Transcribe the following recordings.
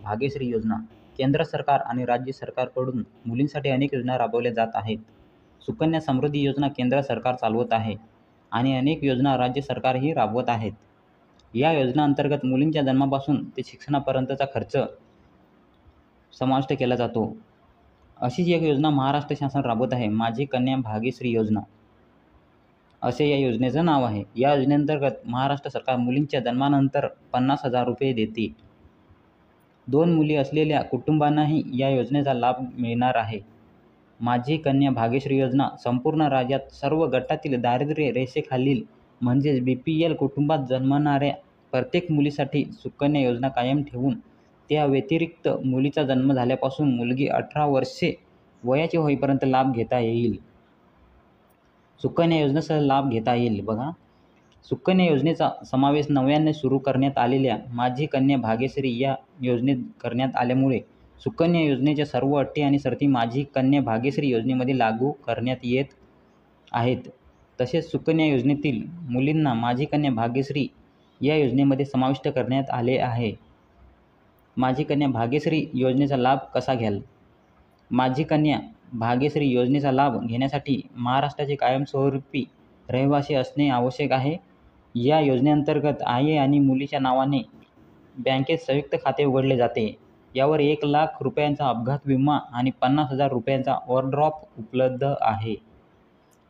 भाग्यश्री योजना केंद्र सरकार आणि राज्य सरकारकडून मुलींसाठी अनेक योजना राबवल्या जात आहेत. सुकन्या समृद्धी योजना केंद्र सरकार चालवत आहे आणि अनेक योजना राज्य सरकारही राबवत आहेत. या योजनांतर्गत मुलींच्या जन्मापासून ते शिक्षणापर्यंतचा खर्च समाविष्ट केला जातो. अशीच एक योजना महाराष्ट्र शासन राबवत आहे, माझी कन्या भाग्यश्री योजना असे या योजनेचं नाव आहे. या योजनेअंतर्गत महाराष्ट्र सरकार मुलींच्या जन्मानंतर 50,000 रुपये देते. 2 मुली असलेल्या कुटुंबांनाही या योजनेचा लाभ मिळणार आहे. माझी कन्या भाग्यश्री योजना संपूर्ण राज्यात सर्व गटातील दारिद्र्य रेषेखालील म्हणजेच BPL कुटुंबात जन्मणाऱ्या प्रत्येक मुलीसाठी सुकन्या योजना कायम ठेवून त्या व्यतिरिक्त मुलीचा जन्म झाल्यापासून मुलगी 18 वर्षे वयाची होईपर्यंत लाभ घेता येईल. सुकन्या योजनेचा लाभ घेता येईल. बघा, सुकन्या योजनेचा समावेश नव्याने सुरू करण्यात आलेल्या माझी कन्या भाग्यश्री या योजनेत करण्यात आल्यामुळे सुकन्या योजनेच्या सर्व अटी आणि शर्ती माझी कन्या भाग्यश्री योजनेमध्ये लागू करण्यात येत आहेत. तसेच सुकन्या योजनेतील मुलींना माझी कन्या भाग्यश्री या योजनेमध्ये समाविष्ट करण्यात आले आहे. माझी कन्या भाग्यश्री योजनेचा लाभ कसा घ्याल? माझी कन्या भाग्यश्री योजनेचा लाभ घेण्यासाठी महाराष्ट्राचे कायमस्वरूपी रहिवासी असणे आवश्यक आहे. या योजनेअंतर्गत आई आणि मुलीच्या नावाने बँकेत संयुक्त खाते उघडले जाते. यावर 1,00,000 रुपयांचा अपघात विमा आणि 50,000 रुपयांचा ओव्हरड्राफ्ट उपलब्ध आहे.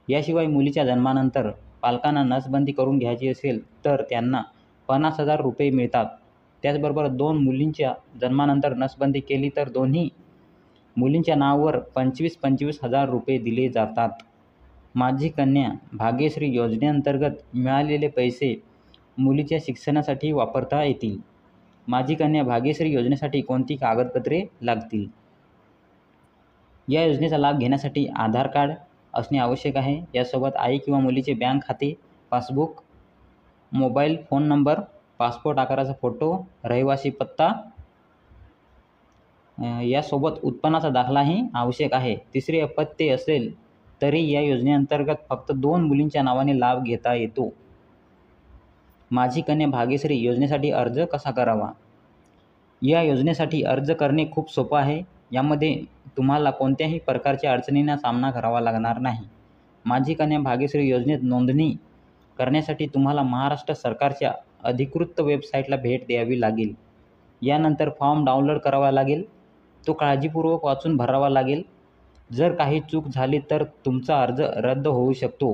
याशिवाय मुलीच्या जन्मानंतर पालकांना नसबंदी करून घ्यायची असेल तर त्यांना 50,000 रुपये मिळतात. त्याचबरोबर 2 मुलींच्या जन्मानंतर नसबंदी केली तर दोन्ही मुलींच्या नावावर 25,000 रुपये दिले जातात. माझी कन्या भाग्यश्री योजनेअंतर्गत मिळालेले पैसे मुलीच्या शिक्षणासाठी वापरता येतील. माझी कन्या भाग्यश्री योजनेसाठी कोणती कागदपत्रे लागतील? या योजनेचा लाभ घेण्यासाठी आधार कार्ड असणे आवश्यक आहे. यासोबत आई किंवा मुलीचे बँक खाते, passbook, mobile phone number, passport आकाराचा फोटो, रहिवासी पत्ता यासोबत उत्पन्नाचा दाखलाही आवश्यक आहे. तिसरे अपत्य असेल तरी या योजनेअंतर्गत फक्त 2 मुलींच्या नावाने लाभ घेता येतो. माझी कन्या भाग्यश्री योजनेसाठी अर्ज कसा करावा? या योजनेसाठी अर्ज करणे खूप सोपं आहे. यामध्ये तुम्हाला कोणत्याही प्रकारच्या अडचणींना सामना करावा लागणार नाही. माझी कन्या भाग्यश्री योजनेत नोंदणी करण्यासाठी तुम्हाला महाराष्ट्र सरकारच्या अधिकृत वेबसाईटला भेट द्यावी लागेल. यानंतर फॉर्म डाउनलोड करावा लागेल. तो काळजीपूर्वक वाचून भरावा लागेल. जर काही चूक झाली तर तुमचा अर्ज रद्द होऊ शकतो.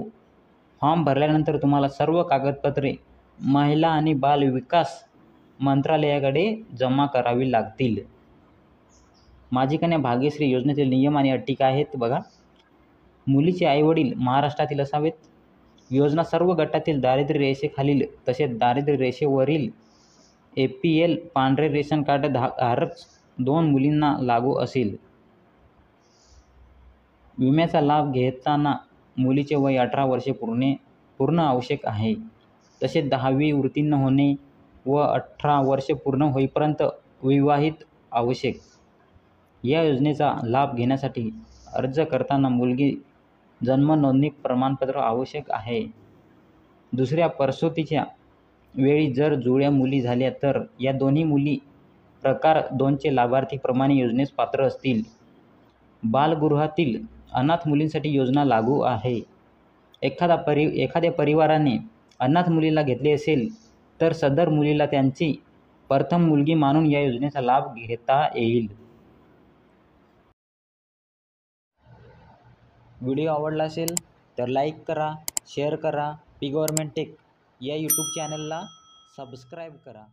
फॉर्म भरल्यानंतर तुम्हाला सर्व कागदपत्रे महिला आणि बाल विकास मंत्रालयाकडे जमा करावी लागतील. माझी कन्या भाग्यश्री योजनेतील नियम आणि अटी काय आहेत? बघा, मुलीचे आईवडील महाराष्ट्रातील असावेत. योजना सर्व गटातील दारिद्र्य रेषेखालील तसेच दारिद्र्य रेषेवरील APL पांढरे रेशन कार्ड धारक 2 मुलींना लागू असेल. विम्याचा लाभ घेताना मुलीचे वय 18 वर्षे पूर्ण आवश्यक आहे. तसेच 10वी उत्तीर्ण होणे व 18 वर्षे पूर्ण होईपर्यंत विवाहित आवश्यक. या योजनेचा लाभ घेण्यासाठी अर्ज करताना मुलगी जन्म नोंदणी प्रमाणपत्र आवश्यक आहे. दुसऱ्या प्रसूतीच्या वेळी जर जुळ्या मुली झाल्या तर या दोन्ही मुली प्रकार 2चे लाभार्थी प्रमाणे योजनेस पात्र असतील. बालगृहातील अनाथ मुलींसाठी योजना लागू आहे. एखाद्या परिवाराने अनाथ मुलीला घेतले असेल तर सदर मुलीला त्यांची प्रथम मुलगी मानून या योजनेचा लाभ घेता येईल. व्हिडिओ आवडला असेल तर लाईक करा, शेअर करा. P Government Tech या YouTube चॅनलला सबस्क्राईब करा.